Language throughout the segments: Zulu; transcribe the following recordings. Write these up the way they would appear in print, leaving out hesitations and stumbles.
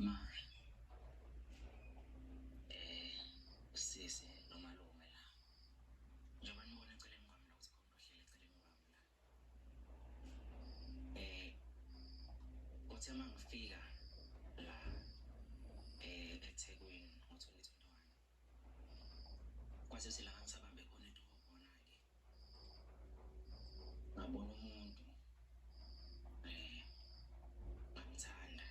Ma sisi nomalume la. Njengoba nibona eceleni kwami la ukuthi khona ohleli eceleni kwami la. Uthe mangifika la eThekwini ngo-2021. Kwase sila ngisabambe khona into khona ke. Ngabona umuntu ngimthanda.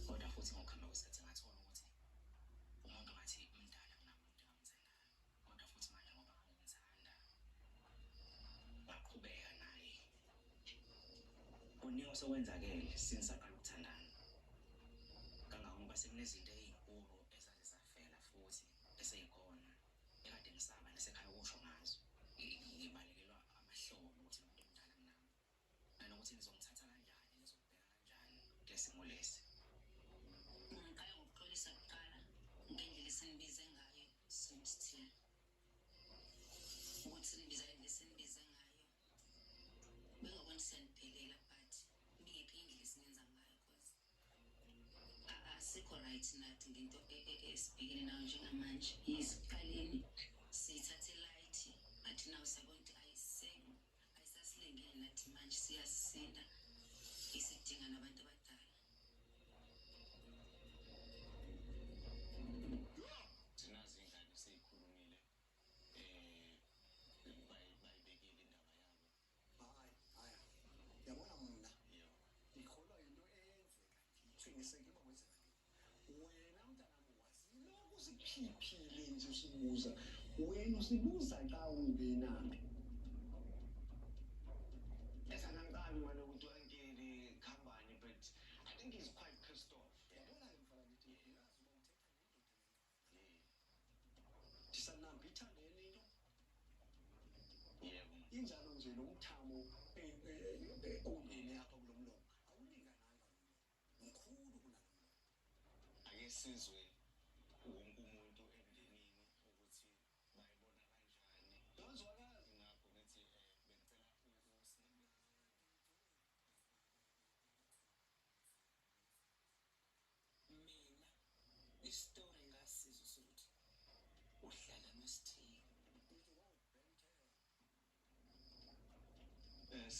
Kodwa futhi ngokuhamba kwesikhathi ngathola ukuthi umuntu ngathi umdala kunamuntu engimthandayo. Kodwa futhi manje ngoba ngimthanda ngaqhubeka naye. Kuningi osekwenzakele sinisaqala ukuthandana. Kangangoba sekunezinto ezinkulu ezaze zafela futhi eseyikhona ekade ngisaba nesekhaya kusho ngazo. Ngibalekelwa amahlobo ukuthi umuntu omdala kunami. Nanokuthi nizongithatha kanjani nizobheka kanjani lesimo lesi. Ngiqala ngokuxolisa kuqala ngendlela esinibize ngayo simsithini. Ukuthi sinibiza lesinibize ngayo. Bengakwazi seniphelela but ngiyiphi indlela esingenza ngayo cause asikho right nathi ngento esibhekene nayo njengamanje. Isiqaleni sithathe light but now siyabona ayisasilengene nathi manje siyasinda isidinga nabantu abadala. Sinazi ingane seyikhulumile bayibekile indaba yabo. Hayi yabona mina ngikholwa into eyenzeka ngiqiniseke bakwenzeka wena mntanami wasilokhu sikhiphile nje usibuza wena usibuza xa ungenaphi. Esananqani manje ukuthi wankele company but I think he's quite pissed off. Yabona ke mfana ngithi uyazi uma uthetha nendoda ndisanambitha lento. Yebo. Injalo nje nomthamo ongene apha kulo mlomo awulingananga mkhulu kunalo. Ake sizwe wonke umuntu emndenini ukuthi bayibona kanjani. Yozwakazi ngakho ngithi bengicela ukusinda. Mina istory ngasizwe sokuthi uhlala noSithini.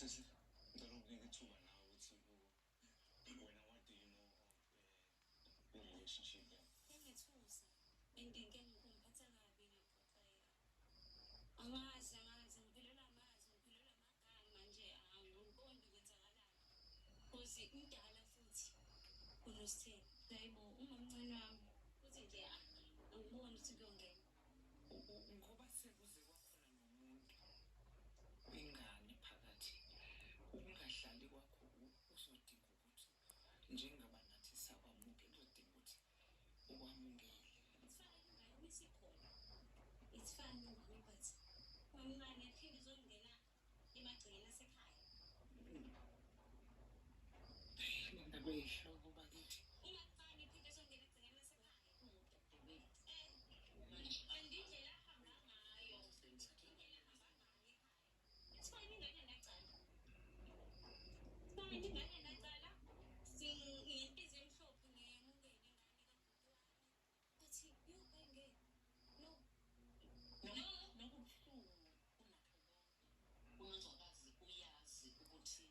Sisi ngicela ukunika ithuba nawe ukuthi wena what do you know of the relationship yami? Ngithusa ngingeke ngikumphatha kabi ngiyaphoxeka. Angazi ngiphelelwa amagama nje angiboni kwenzakalayo. Cause umdala futhi unoSithini. Hayibo umamncane wami uthi nje angiboni ukuthi kuyongena. Ngoba sekuze kwakhona nomuntu ingane phakathi ukungahlali kwakho uzodinga ukuthi njengaba nathi sakwamuntu uzodinga ukuthi ukwamukele. It's fine but mamncane phinde uzongena emagcekeni asekhaya. Mina beyihloko bakithi. Ungafani phinde uzongena egcekeni asekhaya. Andindlela ahamba ngayo. It's fine ingane nacala. Fine ingane nacala. Singiyintize emhlophe ngiyamukele ingane kaBhuti wami. Athi yobenge. No. Nokubuhlungu kunakho konke. Ungazwakazi uyazi ukuthi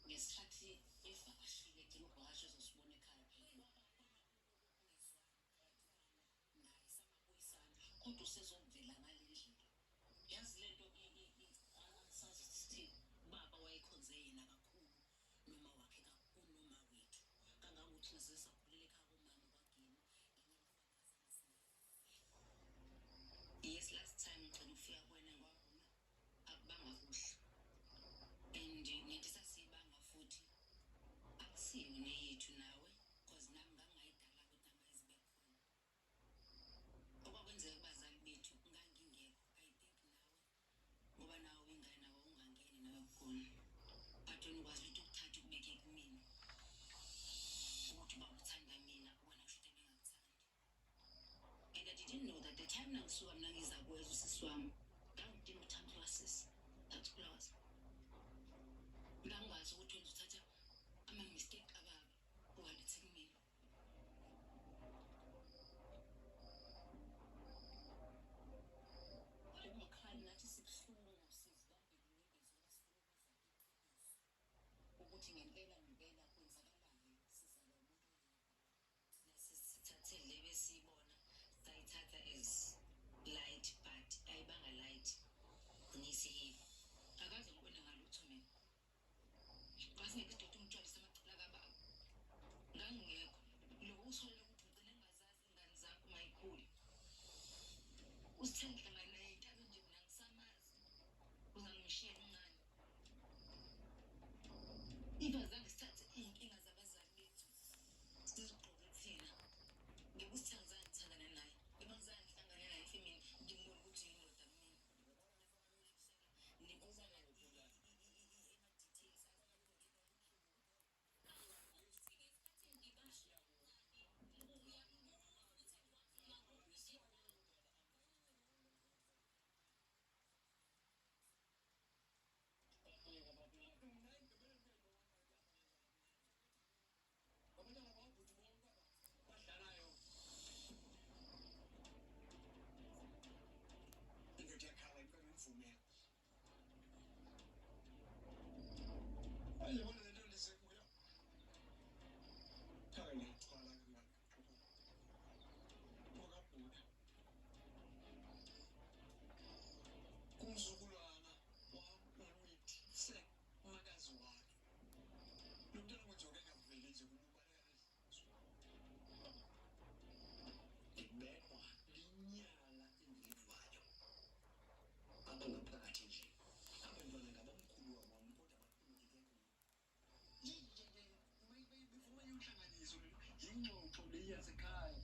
ngesikhathi evakashile edinga ukuvakasha ezosibona ekhaya phela. Naye samabuyisana kodwa usezovela ngalendlela. Yazi lento angisazi ukuthi baba wayekhonze yena kakhulu noma wakhe kakhulu noma wethu. Kangangokuthi nasesakhulele ekhaya komama kwagini. Yes, last time ngicela ukufika kuwena ngwavuma akubanga kuhle. And ngithi sasibanga futhi akusiyo neyethu nawe cause nami ngangayidala ukuthi angayizibe khona. Okwakwenzeka kubazali bethu ngangingekho I think nawe ngoba nawe ingane nawe ungangeni nawe khona. But wena ukwazi ukuthi ukuthatha ukubeke kumina. Ukuthi bakuthanda mina wena usho bengakuthandi. And I didn't know that the time nangisuka mina ngiza kwezwe usisi wami ngangidinga uthandwa wasisi. That's flowers. Ngangazi ukuthi wena uthatha ama-mistake ababa uwalethe kumina. ukuthi ngempela ngempela kwenzakalani sizala umuntu nasisithathe le besiyibona sayithatha as light but ayibanga light nisihile akaze ngibone ngalutho mina ngasingeke sidode umntwana samacala kababa ngangingekho lokho usolele ukuthi ngicela ngingazazi ingane zakho mayikhule usithenge hlangana naye intalo nje mina ngisamazi uzangishiya umncane ibazange sithathe iy'nkinga zabazali bethu sizigqoke thina ngekusithangizange ngithangana naye ngibangizange ngihlangane naye efemini ngimbona ukuthi yindoda kumina nikuzana ayibona lento lesekuya khaya ngiyaqala ngakabhuda kumzukulwana wamwithise umakazi wakhe lomntwana kwenzoke ngaveli nje libekwa linyala engilivayo apha ngaphakathi nje abantwana ngabamkhulu wabam kodwa befuna uyihlanganiso yingxoxo le yasekhaya